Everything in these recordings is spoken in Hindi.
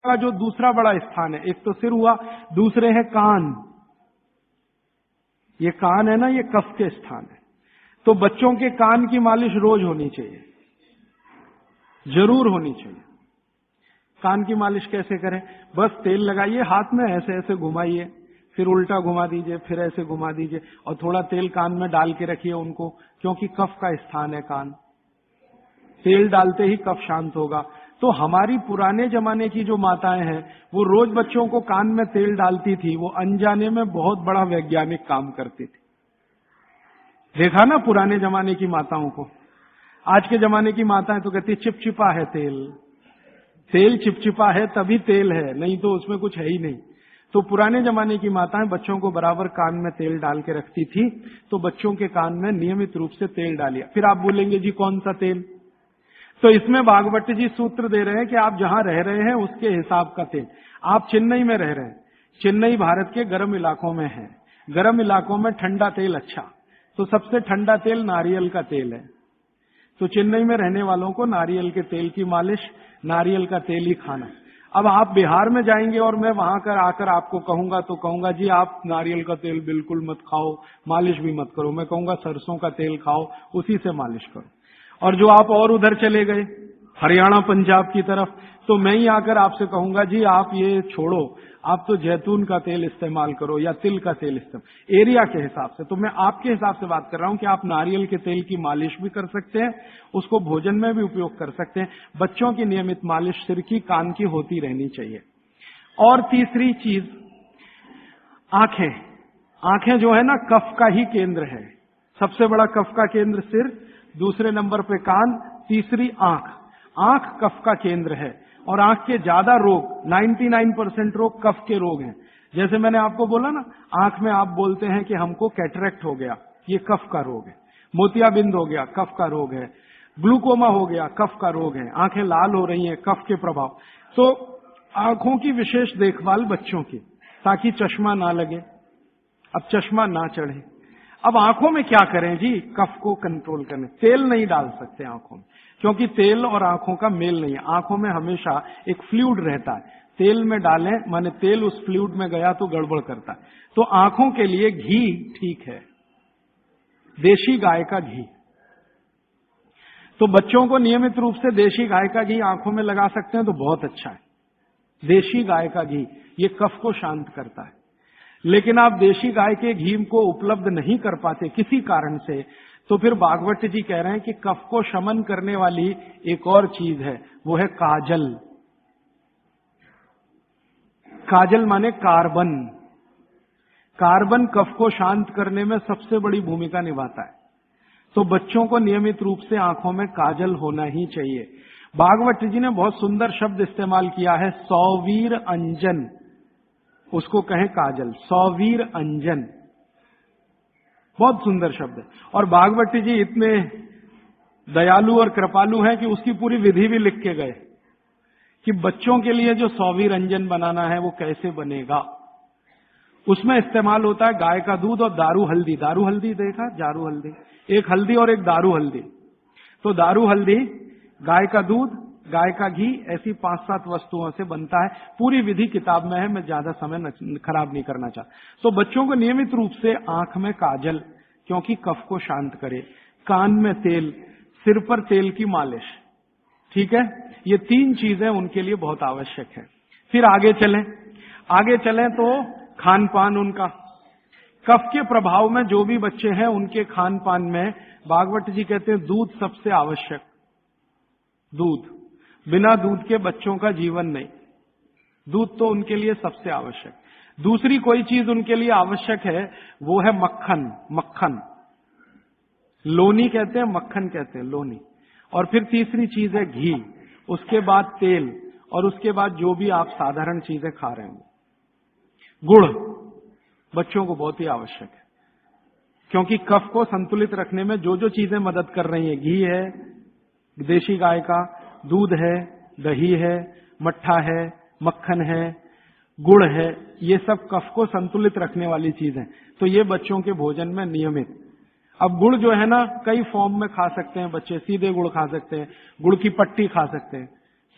का जो दूसरा बड़ा स्थान है, एक तो सिर हुआ, दूसरे है कान। ये कान है ना, ये कफ के स्थान है। तो बच्चों के कान की मालिश रोज होनी चाहिए, जरूर होनी चाहिए। कान की मालिश कैसे करें? बस तेल लगाइए, हाथ में ऐसे ऐसे घुमाइए, फिर उल्टा घुमा दीजिए, फिर ऐसे घुमा दीजिए, और थोड़ा तेल कान में डाल के रखिए उनको, क्योंकि कफ का स्थान है कान। तेल डालते ही कफ शांत होगा। तो हमारी पुराने जमाने की जो माताएं हैं, वो रोज बच्चों को कान में तेल डालती थी, वो अनजाने में बहुत बड़ा वैज्ञानिक काम करती थी। देखा ना पुराने जमाने की माताओं को। आज के जमाने की माताएं तो कहती चिपचिपा है तेल, तेल चिपचिपा है तभी तेल है, नहीं तो उसमें कुछ है ही नहीं। तो पुराने जमाने की माताएं बच्चों को बराबर कान में तेल डाल के रखती थी, तो बच्चों के कान में नियमित रूप से तेल डालिए। फिर आप बोलेंगे जी कौन सा तेल? तो इसमें भागवत जी सूत्र दे रहे हैं कि आप जहां रह रहे हैं उसके हिसाब का तेल। आप चेन्नई में रह रहे हैं, चेन्नई भारत के गर्म इलाकों में है, गर्म इलाकों में ठंडा तेल अच्छा, तो सबसे ठंडा तेल नारियल का तेल है। तो चेन्नई में रहने वालों को नारियल के तेल की मालिश, नारियल का तेल ही खाना। अब आप बिहार में जाएंगे और मैं वहां कर आकर आपको कहूंगा, तो कहूंगा जी आप नारियल का तेल बिल्कुल मत खाओ, मालिश भी मत करो। मैं कहूंगा सरसों का तेल खाओ, उसी से मालिश करो। और जो आप और उधर चले गए हरियाणा पंजाब की तरफ, तो मैं ही आकर आपसे कहूंगा जी आप ये छोड़ो, आप तो जैतून का तेल इस्तेमाल करो या तिल का तेल इस्तेमाल, एरिया के हिसाब से। तो मैं आपके हिसाब से बात कर रहा हूं कि आप नारियल के तेल की मालिश भी कर सकते हैं, उसको भोजन में भी उपयोग कर सकते हैं। बच्चों की नियमित मालिश सिर की, कान की होती रहनी चाहिए। और तीसरी चीज, आंखें। आंखें जो है ना, कफ का ही केंद्र है। सबसे बड़ा कफ का केंद्र सिर, दूसरे नंबर पे कान, तीसरी आंख। आंख कफ का केंद्र है, और आंख के ज्यादा रोग, 99% रोग कफ के रोग हैं। जैसे मैंने आपको बोला ना, आंख में आप बोलते हैं कि हमको कैटरेक्ट हो गया, ये कफ का रोग है। मोतियाबिंद हो गया, कफ का रोग है। ग्लूकोमा हो गया, कफ का रोग है। आंखें लाल हो रही हैं, कफ के प्रभाव। तो आंखों की विशेष देखभाल बच्चों की, ताकि चश्मा ना लगे, अब चश्मा ना चढ़े। अब आंखों में क्या करें जी? कफ को कंट्रोल करने, तेल नहीं डाल सकते आंखों में, क्योंकि तेल और आंखों का मेल नहीं है। आंखों में हमेशा एक फ्लूइड रहता है, तेल में डालें माने तेल उस फ्लूइड में गया तो गड़बड़ करता है। तो आंखों के लिए घी ठीक है, देशी गाय का घी। तो बच्चों को नियमित रूप से देशी गाय का घी आंखों में लगा सकते हैं तो बहुत अच्छा है। देशी गाय का घी ये कफ को शांत करता है। लेकिन आप देशी गाय के घी को उपलब्ध नहीं कर पाते किसी कारण से, तो फिर भागवत जी कह रहे हैं कि कफ को शमन करने वाली एक और चीज है, वो है काजल। काजल माने कार्बन। कार्बन कफ को शांत करने में सबसे बड़ी भूमिका निभाता है। तो बच्चों को नियमित रूप से आंखों में काजल होना ही चाहिए। भागवत जी ने बहुत सुंदर शब्द इस्तेमाल किया है, सौवीर अंजन, उसको कहें काजल, सौवीर अंजन, बहुत सुंदर शब्द है। और भागवत जी इतने दयालु और कृपालु हैं कि उसकी पूरी विधि भी लिख के गए कि बच्चों के लिए जो सौवीर अंजन बनाना है वो कैसे बनेगा। उसमें इस्तेमाल होता है गाय का दूध और दारू हल्दी। दारू हल्दी देखा? जारू हल्दी, एक हल्दी और एक दारू हल्दी। तो दारू हल्दी, गाय का दूध, गाय का घी, ऐसी 5-7 वस्तुओं से बनता है। पूरी विधि किताब में है, मैं ज्यादा समय खराब नहीं करना चाहता। तो बच्चों को नियमित रूप से आंख में काजल, क्योंकि कफ को शांत करे, कान में तेल, सिर पर तेल की मालिश, ठीक है? ये 3 चीजें उनके लिए बहुत आवश्यक है। फिर आगे चलें तो खान पान उनका, कफ के प्रभाव में जो भी बच्चे हैं उनके खान पान में भागवत जी कहते हैं दूध सबसे आवश्यक। दूध, बिना दूध के बच्चों का जीवन नहीं, दूध तो उनके लिए सबसे आवश्यक। दूसरी कोई चीज उनके लिए आवश्यक है, वो है मक्खन। मक्खन, लोनी कहते हैं, मक्खन कहते हैं, लोनी। और फिर तीसरी चीज है घी, उसके बाद तेल, और उसके बाद जो भी आप साधारण चीजें खा रहे हैं। गुड़ बच्चों को बहुत ही आवश्यक है, क्योंकि कफ को संतुलित रखने में जो जो चीजें मदद कर रही हैं, घी है, देशी गाय का दूध है, दही है, मट्ठा है, मक्खन है, गुड़ है, ये सब कफ को संतुलित रखने वाली चीजें। तो ये बच्चों के भोजन में नियमित। अब गुड़ जो है ना, कई फॉर्म में खा सकते हैं बच्चे। सीधे गुड़ खा सकते हैं, गुड़ की पट्टी खा सकते हैं,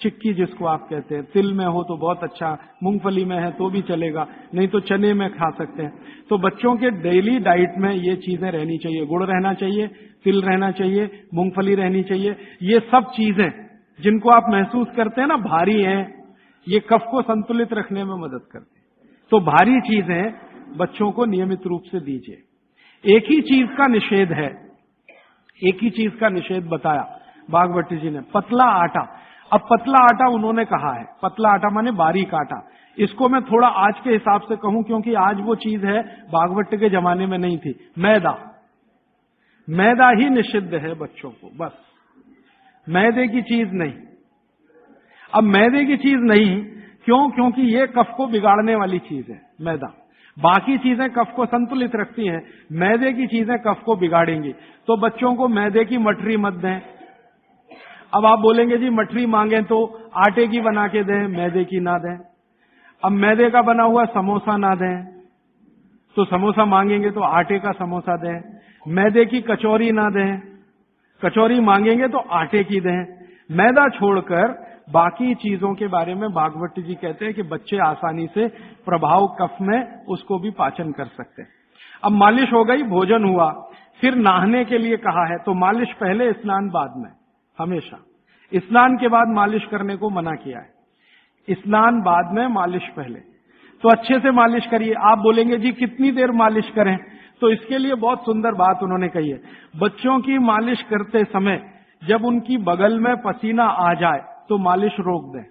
चिक्की जिसको आप कहते हैं, तिल में हो तो बहुत अच्छा, मूंगफली में है तो भी चलेगा, नहीं तो चने में खा सकते हैं। तो बच्चों के डेली डाइट में ये चीजें रहनी चाहिए, गुड़ रहना चाहिए, तिल रहना चाहिए, मूंगफली रहनी चाहिए। ये सब चीजें जिनको आप महसूस करते हैं ना भारी हैं, ये कफ को संतुलित रखने में मदद करते हैं। तो भारी चीजें बच्चों को नियमित रूप से दीजिए। एक ही चीज का निषेध है, एक ही चीज का निषेध बताया भागवती जी ने, पतला आटा। अब पतला आटा उन्होंने कहा है, पतला आटा माने बारीक आटा। इसको मैं थोड़ा आज के हिसाब से कहूं, क्योंकि आज वो चीज है भागवत के जमाने में नहीं थी। मैदा, मैदा ही निषिद्ध है बच्चों को, बस मैदे की चीज नहीं। अब मैदे की चीज नहीं क्यों? क्योंकि ये कफ को बिगाड़ने वाली चीज है मैदा। बाकी चीजें कफ को संतुलित रखती हैं, मैदे की चीजें कफ को बिगाड़ेंगी। तो बच्चों को मैदे की मठरी मत दें। अब आप बोलेंगे जी मठरी मांगे तो आटे की बना के दें, मैदे की ना दें। अब मैदे का बना हुआ समोसा ना दें, तो समोसा मांगेंगे तो आटे का समोसा दें। मैदे की कचौरी ना दें, कचौरी मांगेंगे तो आटे की दें। मैदा छोड़कर बाकी चीजों के बारे में भागवत जी कहते हैं कि बच्चे आसानी से प्रभाव कफ में उसको भी पाचन कर सकते हैं। अब मालिश हो गई, भोजन हुआ, फिर नहाने के लिए कहा है, तो मालिश पहले, स्नान बाद में। हमेशा स्नान के बाद मालिश करने को मना किया है, स्नान बाद में, मालिश पहले। तो अच्छे से मालिश करिए। आप बोलेंगे जी कितनी देर मालिश करें? तो इसके लिए बहुत सुंदर बात उन्होंने कही है। बच्चों की मालिश करते समय जब उनकी बगल में पसीना आ जाए तो मालिश रोक दें।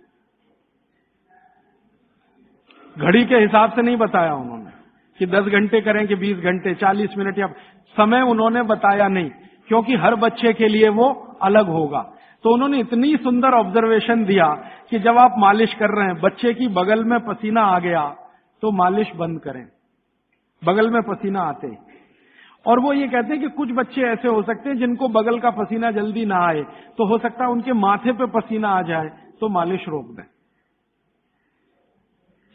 घड़ी के हिसाब से नहीं बताया उन्होंने कि 10 घंटे करें कि 20 घंटे, 40 मिनट, या समय उन्होंने बताया नहीं, क्योंकि हर बच्चे के लिए वो अलग होगा। तो उन्होंने इतनी सुंदर ऑब्जर्वेशन दिया कि जब आप मालिश कर रहे हैं, बच्चे की बगल में पसीना आ गया तो मालिश बंद करें, बगल में पसीना आते ही। और वो ये कहते हैं कि कुछ बच्चे ऐसे हो सकते हैं जिनको बगल का पसीना जल्दी ना आए, तो हो सकता है उनके माथे पे पसीना आ जाए, तो मालिश रोक दें।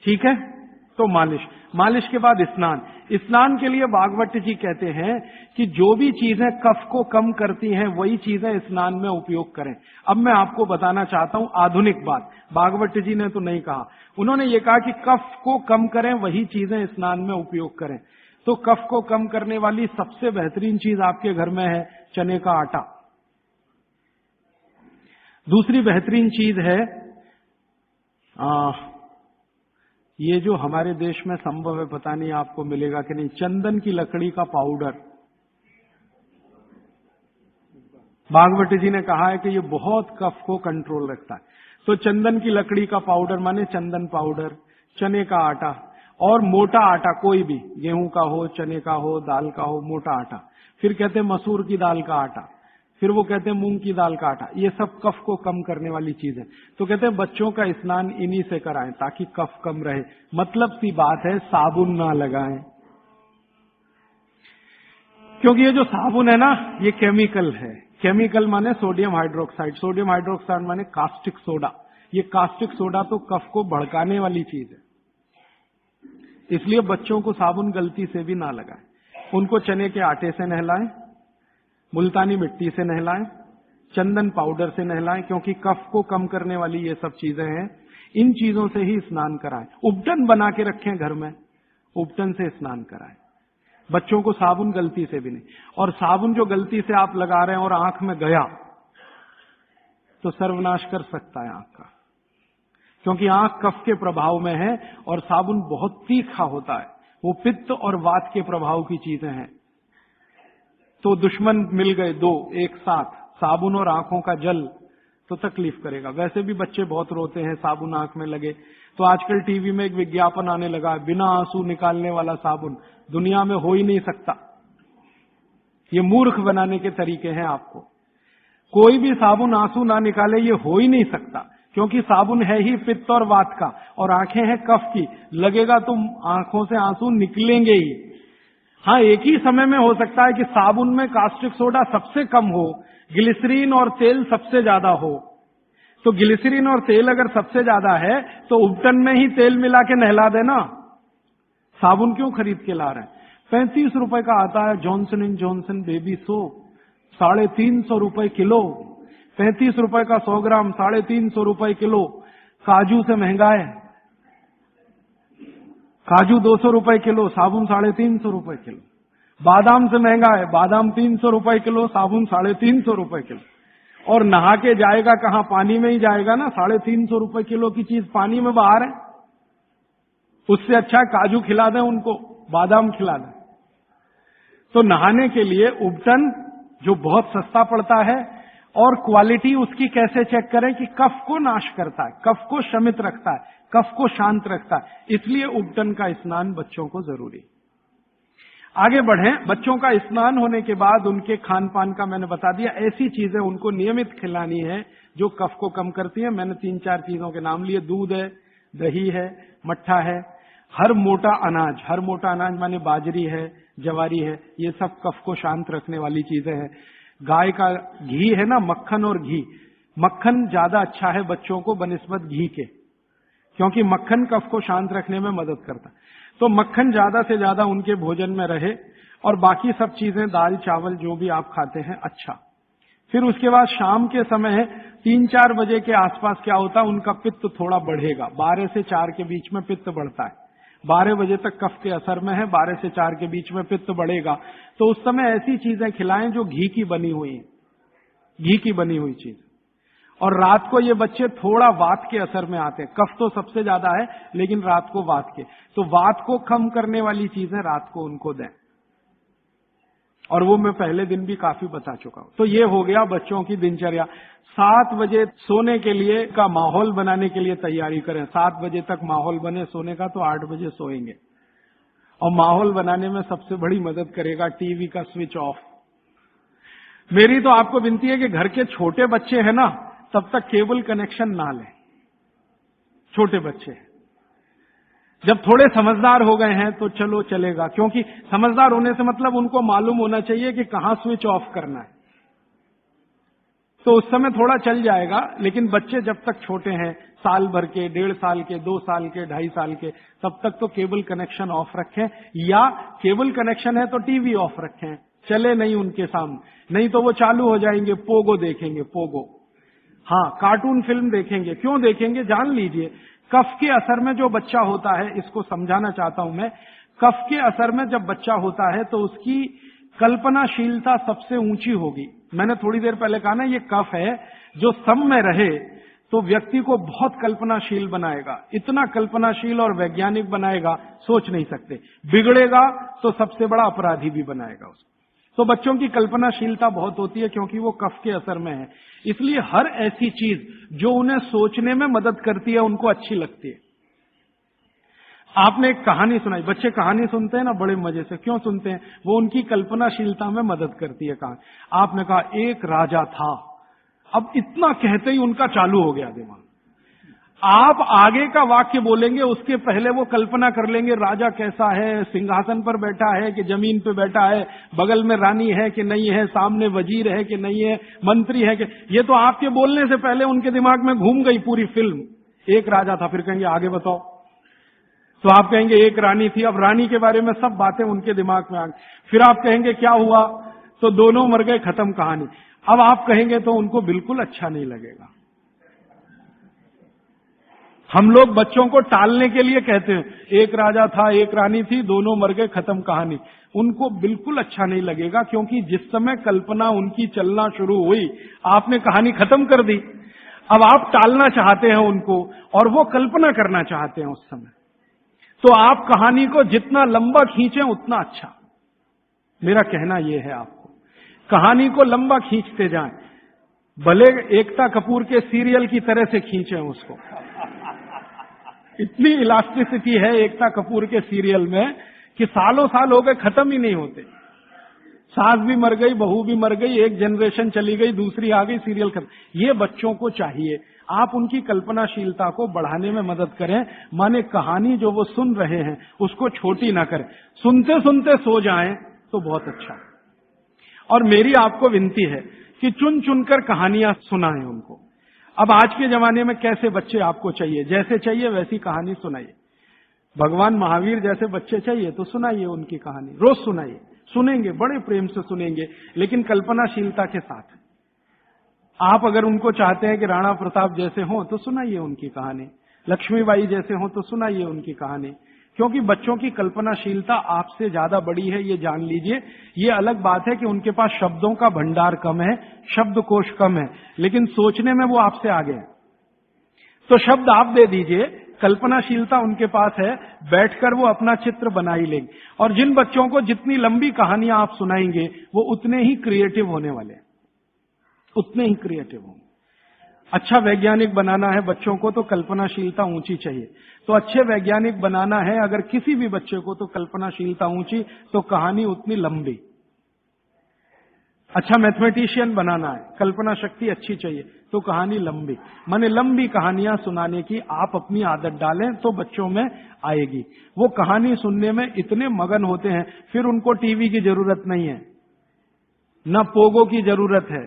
ठीक है? तो मालिश के बाद स्नान। स्नान के लिए भागवत जी कहते हैं कि जो भी चीजें कफ को कम करती हैं वही चीजें स्नान में उपयोग करें। अब मैं आपको बताना चाहता हूं आधुनिक बात, भागवत जी ने तो नहीं कहा। उन्होंने ये कहा कि कफ को कम करें वही चीजें स्नान में उपयोग करें। तो कफ को कम करने वाली सबसे बेहतरीन चीज आपके घर में है चने का आटा। दूसरी बेहतरीन चीज है ये जो हमारे देश में संभव है, पता नहीं आपको मिलेगा कि नहीं, चंदन की लकड़ी का पाउडर। भागवती जी ने कहा है कि ये बहुत कफ को कंट्रोल रखता है। तो चंदन की लकड़ी का पाउडर माने चंदन पाउडर, चने का आटा, और मोटा आटा कोई भी, गेहूं का हो, चने का हो, दाल का हो, मोटा आटा। फिर कहते हैं मसूर की दाल का आटा, फिर वो कहते हैं मूंग की दाल का आटा। ये सब कफ को कम करने वाली चीज है। तो कहते हैं बच्चों का स्नान इन्हीं से कराएं ताकि कफ कम रहे। मतलब सी बात है, साबुन ना लगाएं, क्योंकि ये जो साबुन है ना, ये केमिकल है। केमिकल माने सोडियम हाइड्रोक्साइड, सोडियम हाइड्रोक्साइड माने कास्टिक सोडा। ये कास्टिक सोडा तो कफ को भड़काने वाली चीज है, इसलिए बच्चों को साबुन गलती से भी ना लगाएं। उनको चने के आटे से नहलाएं, मुल्तानी मिट्टी से नहलाएं, चंदन पाउडर से नहलाएं, क्योंकि कफ को कम करने वाली ये सब चीजें हैं। इन चीजों से ही स्नान कराएं। उपटन बना के रखें घर में, उपटन से स्नान कराएं बच्चों को, साबुन गलती से भी नहीं। और साबुन जो गलती से आप लगा रहे हैं और आंख में गया तो सर्वनाश कर सकता है आंख का, क्योंकि आंख कफ के प्रभाव में है और साबुन बहुत तीखा होता है। वो पित्त और वात के प्रभाव की चीजें हैं। तो दुश्मन मिल गए दो एक साथ, साबुन और आंखों का जल, तो तकलीफ करेगा। वैसे भी बच्चे बहुत रोते हैं साबुन आंख में लगे। तो आजकल टीवी में एक विज्ञापन आने लगा है, बिना आंसू निकालने वाला साबुन दुनिया में हो ही नहीं सकता। ये मूर्ख बनाने के तरीके हैं आपको। कोई भी साबुन आंसू ना निकाले, ये हो ही नहीं सकता, क्योंकि साबुन है ही पित्त और वात का और आंखें हैं कफ की। लगेगा तो आंखों से आंसू निकलेंगे ही। हाँ, एक ही समय में हो सकता है कि साबुन में कास्टिक सोडा सबसे कम हो, ग्लिसरीन और तेल सबसे ज्यादा हो। तो ग्लिसरीन और तेल अगर सबसे ज्यादा है तो उपटन में ही तेल मिला के नहला देना। साबुन क्यों खरीद के ला रहे हैं? 35 रुपए का आता है Johnson and Johnson baby soap, 350 रुपए किलो। 35 रुपए का 100 ग्राम 350 रुपए किलो काजू से महंगा है। काजू 200 रुपए किलो, साबुन 350 रुपए किलो। बादाम से महंगा है, बादाम 300 रुपए किलो, साबुन 350 रुपए किलो। और नहा के जाएगा कहां? पानी में ही जाएगा ना। 350 रुपए किलो की चीज पानी में बाहर है। उससे अच्छा काजू खिला दें उनको, बादाम खिला दें। तो नहाने के लिए उबटन जो बहुत सस्ता पड़ता है, और क्वालिटी उसकी कैसे चेक करें कि कफ को नाश करता है, कफ को शमित रखता है, कफ को शांत रखता है, इसलिए उबटन का स्नान बच्चों को जरूरी। आगे बढ़ें। बच्चों का स्नान होने के बाद उनके खान पान का मैंने बता दिया। ऐसी चीजें उनको नियमित खिलानी है जो कफ को कम करती है। मैंने 3-4 चीजों के नाम लिए। दूध है, दही है, मट्ठा है, हर मोटा अनाज माने बाजरी है, जवारी है, ये सब कफ को शांत रखने वाली चीजें हैं। गाय का घी है ना, मक्खन और घी। मक्खन ज्यादा अच्छा है बच्चों को बनिस्बत घी के, क्योंकि मक्खन कफ को शांत रखने में मदद करता है। तो मक्खन ज्यादा से ज्यादा उनके भोजन में रहे, और बाकी सब चीजें दाल चावल जो भी आप खाते हैं अच्छा। फिर उसके बाद शाम के समय 3-4 बजे के आसपास क्या होता है, उनका पित्त थोड़ा बढ़ेगा। 12 से 4 के बीच में पित्त बढ़ता है। 12 बजे तक कफ के असर में है, 12 से 4 के बीच में पित्त बढ़ेगा। तो उस समय ऐसी चीजें खिलाएं जो घी की बनी हुई चीज। और रात को ये बच्चे थोड़ा वात के असर में आते हैं। कफ तो सबसे ज्यादा है, लेकिन रात को वात के, तो वात को कम करने वाली चीजें रात को उनको दें। और वो मैं पहले दिन भी काफी बता चुका हूं। तो ये हो गया बच्चों की दिनचर्या। 7 बजे सोने के लिए का माहौल बनाने के लिए तैयारी करें। 7 बजे तक माहौल बने सोने का, तो 8 बजे सोएंगे। और माहौल बनाने में सबसे बड़ी मदद करेगा टीवी का स्विच ऑफ। मेरी तो आपको विनती है कि घर के छोटे बच्चे हैं ना, तब तक केबल कनेक्शन ना लें। छोटे बच्चे जब थोड़े समझदार हो गए हैं तो चलो चलेगा, क्योंकि समझदार होने से मतलब उनको मालूम होना चाहिए कि कहां स्विच ऑफ करना है। तो उस समय थोड़ा चल जाएगा। लेकिन बच्चे जब तक छोटे हैं, साल भर के, 1.5 साल के, 2 साल के, 2.5 साल के, तब तक तो केबल कनेक्शन ऑफ रखें। या केबल कनेक्शन है तो टीवी ऑफ रखें, चले नहीं उनके सामने, नहीं तो वो चालू हो जाएंगे। पोगो देखेंगे, पोगो। हाँ, कार्टून फिल्म देखेंगे। क्यों देखेंगे जान लीजिए। कफ के असर में जो बच्चा होता है, इसको समझाना चाहता हूं मैं। कफ के असर में जब बच्चा होता है तो उसकी कल्पनाशीलता सबसे ऊंची होगी। मैंने थोड़ी देर पहले कहा ना, ये कफ है जो सम में रहे तो व्यक्ति को बहुत कल्पनाशील बनाएगा। इतना कल्पनाशील और वैज्ञानिक बनाएगा, सोच नहीं सकते। बिगड़ेगा तो सबसे बड़ा अपराधी भी बनाएगा उसको। तो बच्चों की कल्पनाशीलता बहुत होती है, क्योंकि वो कफ के असर में है। इसलिए हर ऐसी चीज जो उन्हें सोचने में मदद करती है उनको अच्छी लगती है। आपने एक कहानी सुनाई, बच्चे कहानी सुनते हैं ना बड़े मजे से। क्यों सुनते हैं? वो उनकी कल्पनाशीलता में मदद करती है कहानी। आपने कहा एक राजा था, अब इतना कहते ही उनका चालू हो गया दिमाग। आप आगे का वाक्य बोलेंगे, उसके पहले वो कल्पना कर लेंगे राजा कैसा है, सिंहासन पर बैठा है कि जमीन पे बैठा है, बगल में रानी है कि नहीं है, सामने वजीर है कि नहीं है, मंत्री है कि। ये तो आपके बोलने से पहले उनके दिमाग में घूम गई पूरी फिल्म। एक राजा था, फिर कहेंगे आगे बताओ, तो आप कहेंगे एक रानी थी। अब रानी के बारे में सब बातें उनके दिमाग में आ गई। फिर आप कहेंगे क्या हुआ, तो दोनों मर गए, खत्म कहानी। अब आप कहेंगे तो उनको बिल्कुल अच्छा नहीं लगेगा। हम लोग बच्चों को टालने के लिए कहते हैं, एक राजा था, एक रानी थी, दोनों मर गए, खत्म कहानी। उनको बिल्कुल अच्छा नहीं लगेगा, क्योंकि जिस समय कल्पना उनकी चलना शुरू हुई, आपने कहानी खत्म कर दी। अब आप टालना चाहते हैं उनको, और वो कल्पना करना चाहते हैं उस समय। तो आप कहानी को जितना लंबा खींचें उतना अच्छा। मेरा कहना यह है आपको, कहानी को लंबा खींचते जाएं, भले एकता कपूर के सीरियल की तरह से खींचें उसको। इतनी इलास्टिसिटी है एकता कपूर के सीरियल में कि सालों साल हो गए, खत्म ही नहीं होते। सास भी मर गई, बहू भी मर गई, एक जनरेशन चली गई, दूसरी आ गई, सीरियल खत्म। ये बच्चों को चाहिए, आप उनकी कल्पनाशीलता को बढ़ाने में मदद करें। माने कहानी जो वो सुन रहे हैं उसको छोटी ना करें, सुनते सुनते सो जाएं तो बहुत अच्छा। और मेरी आपको विनती है कि चुन चुनकर कहानियां सुनाएं उनको। अब आज के जमाने में कैसे बच्चे आपको चाहिए, जैसे चाहिए वैसी कहानी सुनाइए। भगवान महावीर जैसे बच्चे चाहिए तो सुनाइए उनकी कहानी, रोज सुनाइए। सुनेंगे, बड़े प्रेम से सुनेंगे, लेकिन कल्पनाशीलता के साथ। आप अगर उनको चाहते हैं कि राणा प्रताप जैसे हों तो सुनाइए उनकी कहानी, लक्ष्मीबाई जैसे हों तो सुनाइए उनकी कहानी, क्योंकि बच्चों की कल्पनाशीलता आपसे ज्यादा बड़ी है, ये जान लीजिए। ये अलग बात है कि उनके पास शब्दों का भंडार कम है, शब्दकोश कम है, लेकिन सोचने में वो आपसे आगे है। तो शब्द आप दे दीजिए, कल्पनाशीलता उनके पास है, बैठकर वो अपना चित्र बना ही लेंगे। और जिन बच्चों को जितनी लंबी कहानियां आप सुनाएंगे वो उतने ही क्रिएटिव होने वाले हैं, उतने ही क्रिएटिव होंगे। अच्छा वैज्ञानिक बनाना है बच्चों को तो कल्पनाशीलता ऊंची चाहिए। तो अच्छे वैज्ञानिक बनाना है अगर किसी भी बच्चे को तो कल्पनाशीलता ऊंची, तो कहानी उतनी लंबी। अच्छा मैथमेटिशियन बनाना है, कल्पना शक्ति अच्छी चाहिए तो कहानी लंबी। माने लंबी कहानियां सुनाने की आप अपनी आदत डालें तो बच्चों में आएगी। वो कहानी सुनने में इतने मगन होते हैं, फिर उनको टीवी की जरूरत नहीं है, न पोगो की जरूरत है,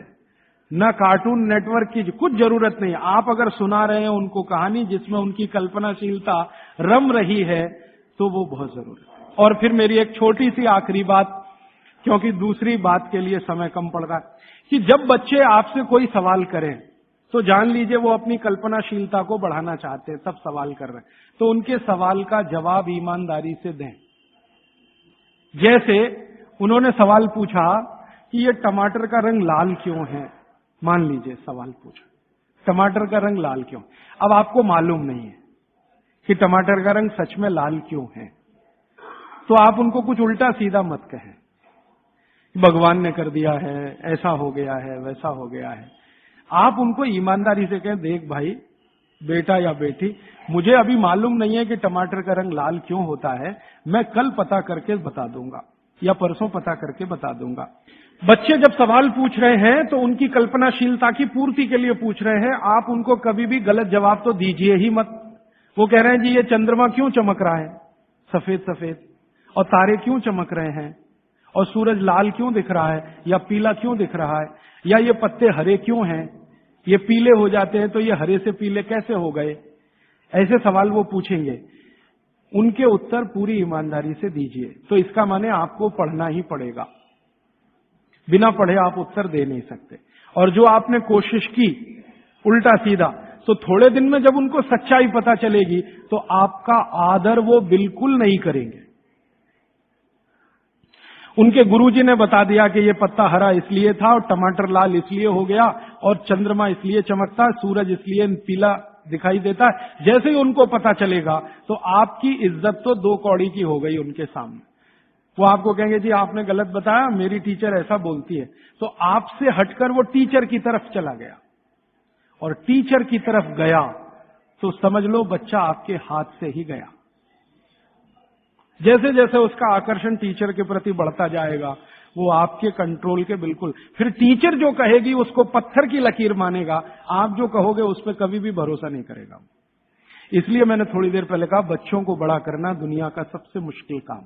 न कार्टून नेटवर्क की कुछ जरूरत नहीं। आप अगर सुना रहे हैं उनको कहानी जिसमें उनकी कल्पनाशीलता रम रही है तो वो बहुत जरूरी है। और फिर मेरी एक छोटी सी आखिरी बात, क्योंकि दूसरी बात के लिए समय कम पड़ रहा है, कि जब बच्चे आपसे कोई सवाल करें तो जान लीजिए वो अपनी कल्पनाशीलता को बढ़ाना चाहते हैं, तब सवाल कर रहे हैं। तो उनके सवाल का जवाब ईमानदारी से दें। जैसे उन्होंने सवाल पूछा कि ये टमाटर का रंग लाल क्यों है, मान लीजिए सवाल पूछा टमाटर का रंग लाल क्यों। अब आपको मालूम नहीं है कि टमाटर का रंग सच में लाल क्यों है, तो आप उनको कुछ उल्टा सीधा मत कहें, भगवान ने कर दिया है, ऐसा हो गया है, वैसा हो गया है। आप उनको ईमानदारी से कहें, देख भाई बेटा या बेटी, मुझे अभी मालूम नहीं है कि टमाटर का रंग लाल क्यों होता है, मैं कल पता करके बता दूंगा या परसों पता करके बता दूंगा। बच्चे जब सवाल पूछ रहे हैं तो उनकी कल्पनाशीलता की पूर्ति के लिए पूछ रहे हैं, आप उनको कभी भी गलत जवाब तो दीजिए ही मत। वो कह रहे हैं जी ये चंद्रमा क्यों चमक रहा है सफेद सफेद, और तारे क्यों चमक रहे हैं, और सूरज लाल क्यों दिख रहा है या पीला क्यों दिख रहा है, या ये पत्ते हरे क्यों हैं, ये पीले हो जाते हैं तो ये हरे से पीले कैसे हो गए। ऐसे सवाल वो पूछेंगे, उनके उत्तर पूरी ईमानदारी से दीजिए। तो इसका माने आपको पढ़ना ही पड़ेगा, बिना पढ़े आप उत्तर दे नहीं सकते। और जो आपने कोशिश की उल्टा सीधा, तो थोड़े दिन में जब उनको सच्चाई पता चलेगी तो आपका आदर वो बिल्कुल नहीं करेंगे। उनके गुरुजी ने बता दिया कि ये पत्ता हरा इसलिए था और टमाटर लाल इसलिए हो गया और चंद्रमा इसलिए चमकता है, सूरज इसलिए पीला दिखाई देता है। जैसे ही उनको पता चलेगा तो आपकी इज्जत तो 2 कौड़ी की हो गई उनके सामने। वो आपको कहेंगे जी आपने गलत बताया, मेरी टीचर ऐसा बोलती है। तो आपसे हटकर वो टीचर की तरफ चला गया, और टीचर की तरफ गया तो समझ लो बच्चा आपके हाथ से ही गया। जैसे जैसे उसका आकर्षण टीचर के प्रति बढ़ता जाएगा वो आपके कंट्रोल के बिल्कुल, फिर टीचर जो कहेगी उसको पत्थर की लकीर मानेगा, आप जो कहोगे उस पर कभी भी भरोसा नहीं करेगा। इसलिए मैंने थोड़ी देर पहले कहा बच्चों को बड़ा करना दुनिया का सबसे मुश्किल काम।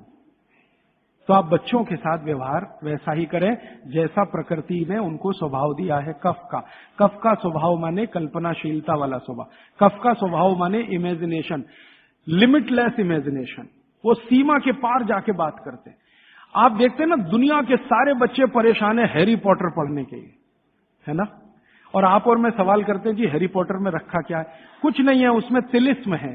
तो आप बच्चों के साथ व्यवहार वैसा ही करें जैसा प्रकृति ने उनको स्वभाव दिया है। कफ का स्वभाव माने कल्पनाशीलता वाला स्वभाव, कफ का स्वभाव माने इमेजिनेशन, लिमिटलेस इमेजिनेशन। वो सीमा के पार जाके बात करते हैं। आप देखते हैं ना दुनिया के सारे बच्चे परेशान है हैरी पॉटर पढ़ने के लिए, है ना, और आप और मैं सवाल करते हैं जी हैरी पॉटर में रखा क्या है। कुछ नहीं है, उसमें तिलिस्म है,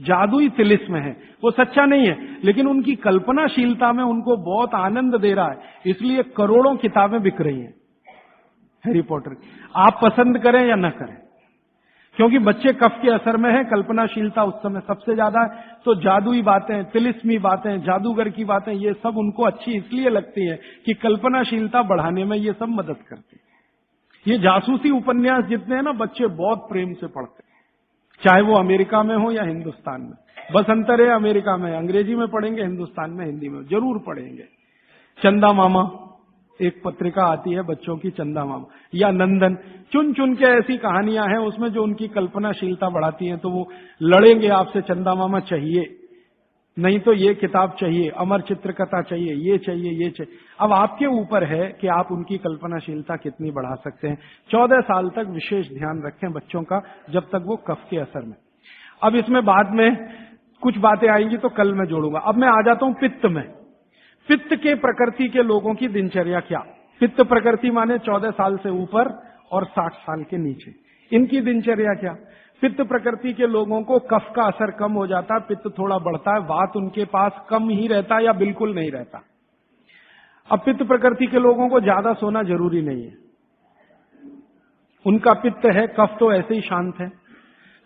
जादुई तिलिस्म है, वो सच्चा नहीं है, लेकिन उनकी कल्पनाशीलता में उनको बहुत आनंद दे रहा है, इसलिए करोड़ों किताबें बिक रही हैं हैरी पॉटर की। आप पसंद करें या न करें, क्योंकि बच्चे कफ के असर में है, कल्पनाशीलता उस समय सबसे ज्यादा है। तो जादुई बातें, तिलिस्मी बातें, जादूगर की बातें, ये सब उनको अच्छी इसलिए लगती है कि कल्पनाशीलता बढ़ाने में ये सब मदद करती है। ये जासूसी उपन्यास जितने हैं ना बच्चे बहुत प्रेम से पढ़ते हैं, चाहे वो अमेरिका में हो या हिंदुस्तान में। बस अंतर है अमेरिका में अंग्रेजी में पढ़ेंगे, हिंदुस्तान में हिंदी में जरूर पढ़ेंगे। चंदा मामा एक पत्रिका आती है बच्चों की, चंदा मामा या नंदन, चुन चुन के ऐसी कहानियां हैं उसमें जो उनकी कल्पनाशीलता बढ़ाती हैं। तो वो लड़ेंगे आपसे, चंदा मामा चाहिए, नहीं तो ये किताब चाहिए, अमर चित्रकथा चाहिए, ये चाहिए, ये चाहिए। अब आपके ऊपर है कि आप उनकी कल्पनाशीलता कितनी बढ़ा सकते हैं। 14 साल तक विशेष ध्यान रखें बच्चों का, जब तक वो कफ के असर में। अब इसमें बाद में कुछ बातें आएंगी तो कल मैं जोड़ूंगा। अब मैं आ जाता हूं पित्त में। पित्त के प्रकृति के लोगों की दिनचर्या क्या। पित्त प्रकृति माने 14 साल से ऊपर और 60 साल के नीचे। इनकी दिनचर्या क्या? पित्त प्रकृति के लोगों को कफ का असर कम हो जाता है, पित्त थोड़ा बढ़ता है, वात उनके पास कम ही रहता है या बिल्कुल नहीं रहता। अब पित्त प्रकृति के लोगों को ज्यादा सोना जरूरी नहीं है, उनका पित्त है, कफ तो ऐसे ही शांत है,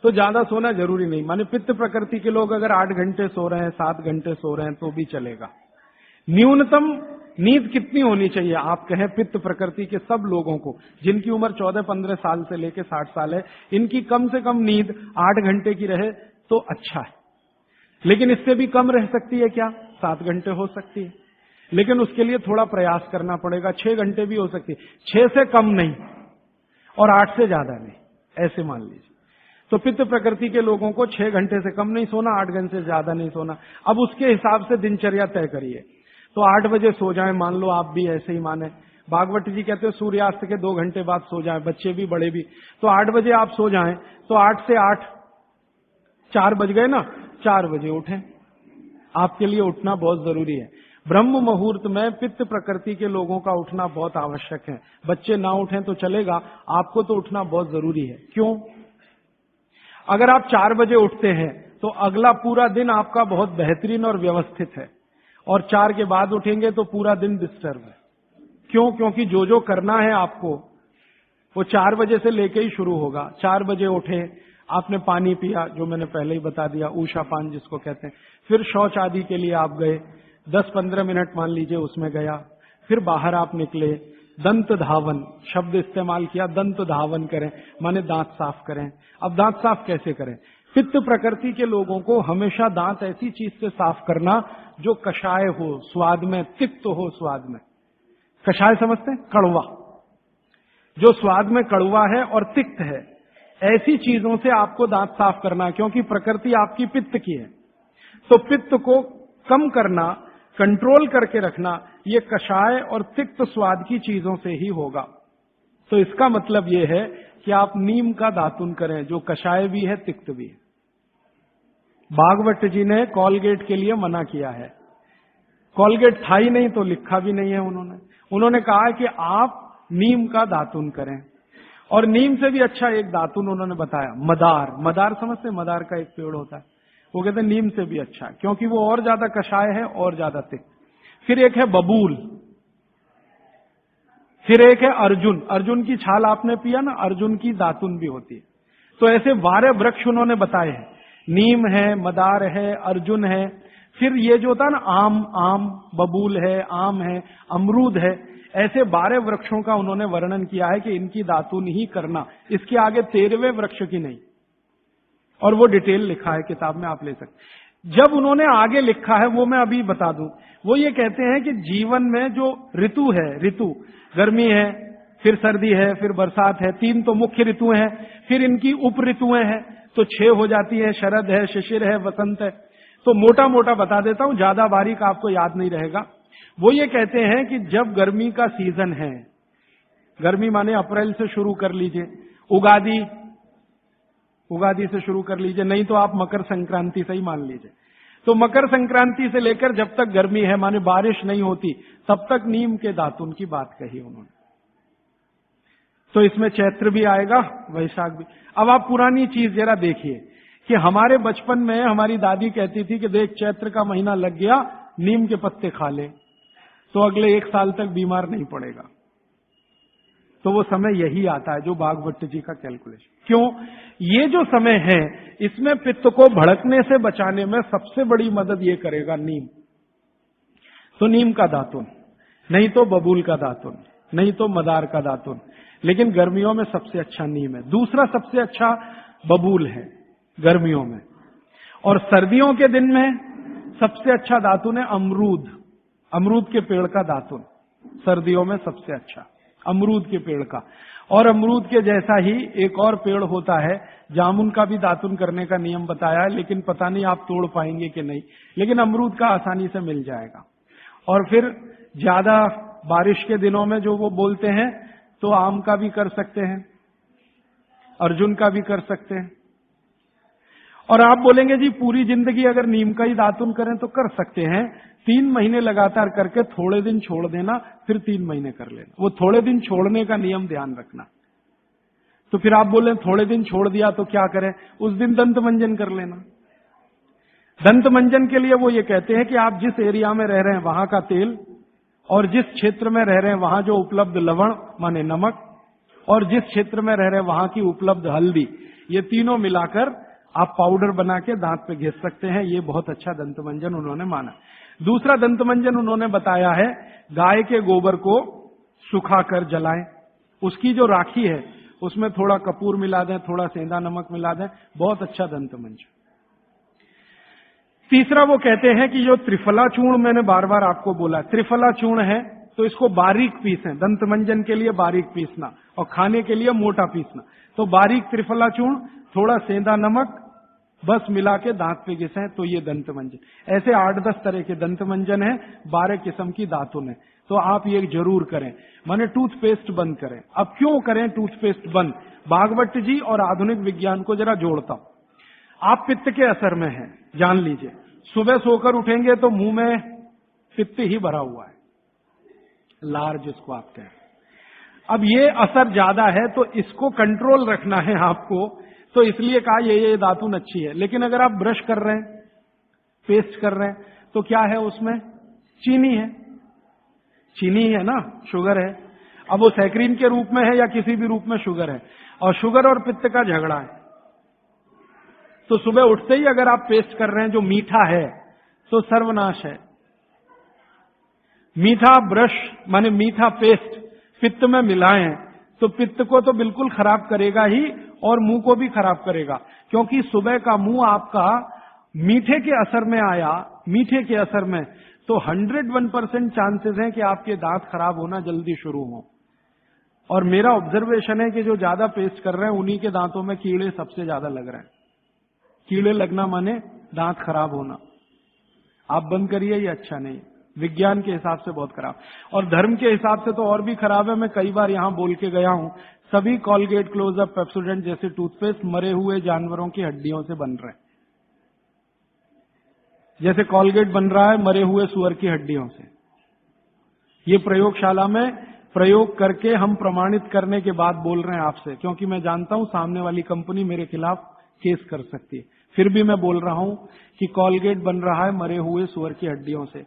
तो ज्यादा सोना जरूरी नहीं। माने पित्त प्रकृति के लोग अगर 8 घंटे सो रहे हैं, 7 घंटे सो रहे हैं तो भी चलेगा। न्यूनतम नींद कितनी होनी चाहिए? आप कहें पित्त प्रकृति के सब लोगों को जिनकी उम्र 14-15 साल से लेकर 60 साल है, इनकी कम से कम नींद 8 घंटे की रहे तो अच्छा है। लेकिन इससे भी कम रह सकती है क्या? 7 घंटे हो सकती है, लेकिन उसके लिए थोड़ा प्रयास करना पड़ेगा। 6 घंटे भी हो सकती है, 6 से कम नहीं और 8 से ज्यादा नहीं, ऐसे मान लीजिए। तो पित्त प्रकृति के लोगों को 6 घंटे से कम नहीं सोना, 8 घंटे से ज्यादा नहीं सोना। अब उसके हिसाब से दिनचर्या तय करिए। तो 8 बजे सो जाएं, मान लो आप भी ऐसे ही माने। भागवत जी कहते हैं सूर्यास्त के 2 घंटे बाद सो जाएं, बच्चे भी बड़े भी। तो 8 बजे आप सो जाएं, तो 8 से 8 4 बज गए ना, 4 बजे उठें। आपके लिए उठना बहुत जरूरी है। ब्रह्म मुहूर्त में पित्त प्रकृति के लोगों का उठना बहुत आवश्यक है। बच्चे ना उठें तो चलेगा, आपको तो उठना बहुत जरूरी है। क्यों? अगर आप 4 बजे उठते हैं तो अगला पूरा दिन आपका बहुत बेहतरीन और व्यवस्थित है, और 4 के बाद उठेंगे तो पूरा दिन डिस्टर्ब है। क्यों? क्योंकि जो जो करना है आपको वो 4 बजे से लेके ही शुरू होगा। 4 बजे उठे, आपने पानी पिया, जो मैंने पहले ही बता दिया, ऊषा पान जिसको कहते हैं। फिर शौच आदि के लिए आप गए, 10-15 मिनट मान लीजिए उसमें गया। फिर बाहर आप निकले, दंत धावन शब्द इस्तेमाल किया, दंत धावन करें माने दांत साफ करें। अब दांत साफ कैसे करें? पित्त प्रकृति के लोगों को हमेशा दांत ऐसी चीज से साफ करना जो कषाय हो, स्वाद में तिक्त हो। स्वाद में कषाय समझते हैं? कड़वा, जो स्वाद में कड़वा है और तिक्त है, ऐसी चीजों से आपको दांत साफ करना है, क्योंकि प्रकृति आपकी पित्त की है। तो पित्त को कम करना, कंट्रोल करके रखना, ये कषाय और तिक्त स्वाद की चीजों से ही होगा। तो इसका मतलब ये है कि आप नीम का दातुन करें, जो कषाय भी है, तिक्त भी है। भागवत जी ने कॉलगेट के लिए मना किया है। कॉलगेट था ही नहीं तो लिखा भी नहीं है उन्होंने कहा कि आप नीम का दातुन करें। और नीम से भी अच्छा एक दातुन उन्होंने बताया, मदार। मदार समझते? मदार का एक पेड़ होता है, वो कहते हैं नीम से भी अच्छा है, क्योंकि वो और ज्यादा कषाय है और ज्यादा तिक्त। फिर एक है बबूल, फिर एक है अर्जुन। अर्जुन की छाल आपने पिया ना, अर्जुन की दातुन भी होती है। तो ऐसे 12 वृक्ष उन्होंने बताए हैं, नीम है, मदार है, अर्जुन है। फिर ये जो होता है ना आम, बबूल है, आम है, अमरूद है, ऐसे 12 वृक्षों का उन्होंने वर्णन किया है कि इनकी दातुन ही करना, इसके आगे 13वें वृक्ष की नहीं। और वो डिटेल लिखा है किताब में, आप ले सकते। जब उन्होंने आगे लिखा है वो मैं अभी बता दूं। वो ये कहते हैं कि जीवन में जो ऋतु है, ऋतु गर्मी है, फिर सर्दी है, फिर बरसात है, 3 तो मुख्य ऋतु हैं। फिर इनकी उप ऋतुएं हैं, तो 6 हो जाती है, शरद है, शिशिर है, वसंत है। तो मोटा मोटा बता देता हूं, ज्यादा बारीक आपको याद नहीं रहेगा। वो ये कहते हैं कि जब गर्मी का सीजन है, गर्मी माने अप्रैल से शुरू कर लीजिए, उगादी से शुरू कर लीजिए, नहीं तो आप मकर संक्रांति से ही मान लीजिए। तो मकर संक्रांति से लेकर जब तक गर्मी है, माने बारिश नहीं होती, तब तक नीम के दातुन की बात कही उन्होंने। तो इसमें चैत्र भी आएगा, वैशाख भी। अब आप पुरानी चीज जरा देखिए कि हमारे बचपन में हमारी दादी कहती थी कि देख चैत्र का महीना लग गया, नीम के पत्ते खा ले तो अगले 1 साल तक बीमार नहीं पड़ेगा। तो वो समय यही आता है जो भागवत जी का कैलकुलेशन। क्यों? ये जो समय है इसमें पित्त को भड़कने से बचाने में सबसे बड़ी मदद ये करेगा नीम। तो नीम का दातुन, नहीं तो बबूल का दातुन, नहीं तो मदार का दातुन, लेकिन गर्मियों में सबसे अच्छा नीम है। दूसरा सबसे अच्छा बबूल है गर्मियों में, और सर्दियों के दिन में सबसे अच्छा दातुन है अमरूद। अमरूद के पेड़ का दातुन सर्दियों में सबसे अच्छा, अमरूद के पेड़ का। और अमरूद के जैसा ही एक और पेड़ होता है, जामुन का भी दातुन करने का नियम बताया है, लेकिन पता नहीं आप तोड़ पाएंगे कि नहीं, लेकिन अमरूद का आसानी से मिल जाएगा। और फिर ज्यादा बारिश के दिनों में जो वो बोलते हैं, तो आम का भी कर सकते हैं, अर्जुन का भी कर सकते हैं। और आप बोलेंगे जी पूरी जिंदगी अगर नीम का ही दातुन करें तो कर सकते हैं। 3 महीने लगातार करके थोड़े दिन छोड़ देना, फिर 3 महीने कर लेना। वो थोड़े दिन छोड़ने का नियम ध्यान रखना। तो फिर आप बोले थोड़े दिन छोड़ दिया तो क्या करें, उस दिन दंत मंजन कर लेना। दंत मंजन के लिए वो ये कहते हैं कि आप जिस एरिया में रह रहे हैं वहां का तेल, और जिस क्षेत्र में रह रहे हैं वहां जो उपलब्ध लवण माने नमक, और जिस क्षेत्र में रह रहे हैं वहां की उपलब्ध हल्दी, ये तीनों मिलाकर आप पाउडर बना के दांत पे घिस सकते हैं। ये बहुत अच्छा दंत मंजन उन्होंने माना। दूसरा दंत मंजन उन्होंने बताया है गाय के गोबर को सुखाकर जलाएं, उसकी जो राखी है उसमें थोड़ा कपूर मिला दें, थोड़ा सेंधा नमक मिला दें, बहुत अच्छा दंत मंजन। तीसरा वो कहते हैं कि जो त्रिफला चूर्ण मैंने बार बार आपको बोला, त्रिफला चूर्ण है तो इसको बारीक पीसें, दंत मंजन के लिए बारीक पीसना और खाने के लिए मोटा पीसना। तो बारीक त्रिफला चूर्ण, थोड़ा सेंधा नमक, बस मिला के दांत पे घिसें तो ये दंत मंजन। ऐसे 8-10 तरह के दंत मंजन है, 12 किस्म की दातुन है। तो आप ये जरूर करें, माने टूथपेस्ट बंद करें। अब क्यों करें टूथपेस्ट बंद? भागवत जी और आधुनिक विज्ञान को जरा जोड़ता हूं। आप पित्त के असर में हैं, जान लीजिए। सुबह सोकर उठेंगे तो मुंह में पित्त ही भरा हुआ है, लार जिसको आप कहते हैं। अब ये असर ज्यादा है तो इसको कंट्रोल रखना है आपको, तो इसलिए कहा ये दातुन अच्छी है। लेकिन अगर आप ब्रश कर रहे हैं, पेस्ट कर रहे हैं, तो क्या है उसमें? चीनी है, चीनी है ना, शुगर है। अब वो सैक्रीन के रूप में है या किसी भी रूप में शुगर है, और शुगर और पित्त का झगड़ा है। तो सुबह उठते ही अगर आप पेस्ट कर रहे हैं जो मीठा है तो सर्वनाश है। मीठा ब्रश माने मीठा पेस्ट पित्त में मिलाएं तो पित्त को तो बिल्कुल खराब करेगा ही, और मुंह को भी खराब करेगा। क्योंकि सुबह का मुंह आपका मीठे के असर में आया, मीठे के असर में, तो 101% चांसेस हैं कि आपके दांत खराब होना जल्दी शुरू हो। और मेरा ऑब्जर्वेशन है कि जो ज्यादा पेस्ट कर रहे हैं उन्हीं के दांतों में कीड़े सबसे ज्यादा लग रहे हैं। कीड़े लगना माने दांत खराब होना। आप बंद करिए, ये अच्छा नहीं, विज्ञान के हिसाब से बहुत खराब, और धर्म के हिसाब से तो और भी खराब है। मैं कई बार यहां बोल के गया हूं, सभी कॉलगेट, क्लोजअप, पेप्सोडेंट जैसे टूथपेस्ट मरे हुए जानवरों की हड्डियों से बन रहे हैं। जैसे कॉलगेट बन रहा है मरे हुए सुअर की हड्डियों से। ये प्रयोगशाला में प्रयोग करके हम प्रमाणित करने के बाद बोल रहे हैं आपसे, क्योंकि मैं जानता हूं सामने वाली कंपनी मेरे खिलाफ केस कर सकती है। फिर भी मैं बोल रहा हूं कि कॉलगेट बन रहा है मरे हुए सुअर की हड्डियों से,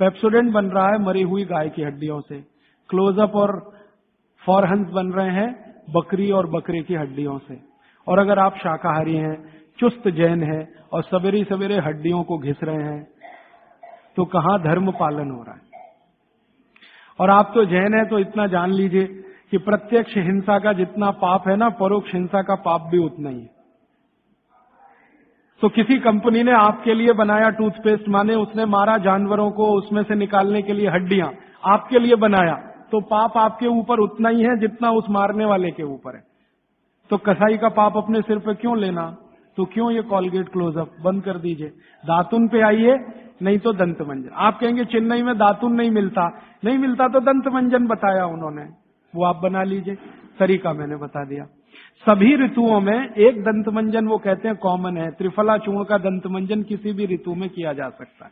पेप्सोडेंट बन रहा है मरी हुई गाय की हड्डियों से, क्लोजअप और फॉरहंस बन रहे हैं बकरी और बकरे की हड्डियों से। और अगर आप शाकाहारी हैं, चुस्त जैन हैं और सवेरे सवेरे हड्डियों को घिस रहे हैं, तो कहां धर्म पालन हो रहा है? और आप तो जैन हैं तो इतना जान लीजिए कि प्रत्यक्ष हिंसा का जितना पाप है ना, परोक्ष हिंसा का पाप भी उतना ही है। तो किसी कंपनी ने आपके लिए बनाया टूथपेस्ट, माने उसने मारा जानवरों को, उसमें से निकालने के लिए हड्डियां आपके लिए बनाया, तो पाप आपके ऊपर उतना ही है जितना उस मारने वाले के ऊपर है। तो कसाई का पाप अपने सिर पे क्यों लेना? तो क्यों ये कॉलगेट, क्लोजअप बंद कर दीजिए। दातुन पे आइए, नहीं तो दंत मंजन। आप कहेंगे चेन्नई में दातुन नहीं मिलता, नहीं मिलता तो दंत मंजन बताया उन्होंने, वो आप बना लीजिए, तरीका मैंने बता दिया। सभी ऋतुओं में एक दंत मंजन वो कहते हैं कॉमन है, त्रिफला चूर्ण का दंत मंजन किसी भी ऋतु में किया जा सकता है,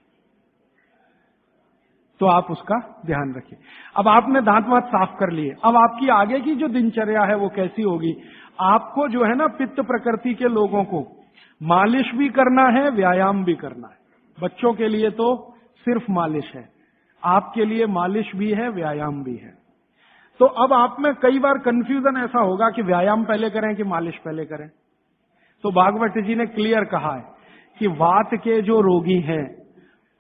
तो आप उसका ध्यान रखिए। अब आपने दांत वात साफ कर लिए, अब आपकी आगे की जो दिनचर्या है वो कैसी होगी? आपको जो है ना, पित्त प्रकृति के लोगों को मालिश भी करना है, व्यायाम भी करना है। बच्चों के लिए तो सिर्फ मालिश है, आपके लिए मालिश भी है, व्यायाम भी है। तो अब आप में कई बार कंफ्यूजन ऐसा होगा कि व्यायाम पहले करें कि मालिश पहले करें। तो भागवत जी ने क्लियर कहा है कि वात के जो रोगी हैं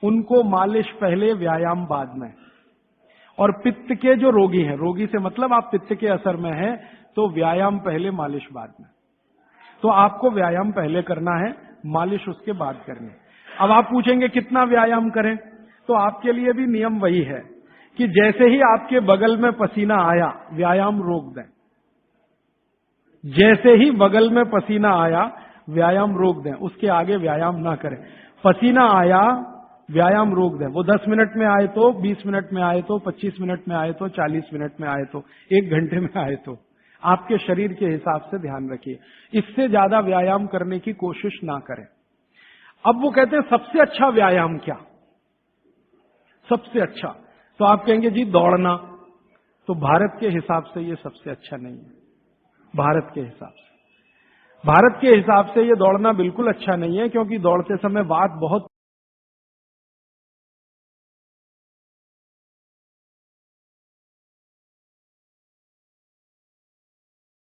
उनको मालिश पहले, व्यायाम बाद में। और पित्त के जो रोगी हैं, रोगी से मतलब आप पित्त के असर में हैं, तो व्यायाम पहले, मालिश बाद में। तो आपको व्यायाम पहले करना है, मालिश उसके बाद करनी है। अब आप पूछेंगे कितना व्यायाम करें? तो आपके लिए भी नियम वही है कि जैसे ही आपके बगल में पसीना आया, व्यायाम रोक दें। जैसे ही बगल में पसीना आया, व्यायाम रोक दें, उसके आगे व्यायाम ना करें। पसीना आया, व्यायाम रोक दें। वो 10 मिनट में आए तो, 20 मिनट में आए तो, 25 मिनट में आए तो, 40 मिनट में आए तो, 1 घंटे में आए तो, आपके शरीर के हिसाब से ध्यान रखिए। इससे ज्यादा व्यायाम करने की कोशिश ना करें। अब वो कहते हैं सबसे अच्छा व्यायाम क्या? सबसे अच्छा, तो आप कहेंगे जी दौड़ना, तो भारत के हिसाब से ये सबसे अच्छा नहीं है। भारत के हिसाब से। भारत के हिसाब से ये दौड़ना बिल्कुल अच्छा नहीं है, क्योंकि दौड़ते समय वात बहुत